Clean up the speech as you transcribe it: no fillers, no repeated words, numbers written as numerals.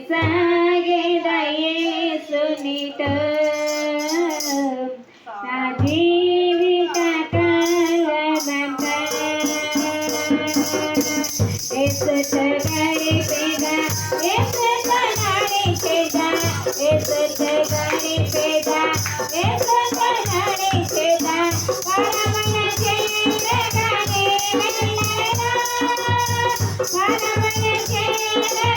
సాగేద యేసునితో నా జీవిత కాలమంతా యేసుతో గడిపేదా యేసుతో నడిచేదా యేసుతో గడిపేదా యేసుతో నడిచేదా పరమన చేరగానే వెళ్ళేదా పరమన చేరగానే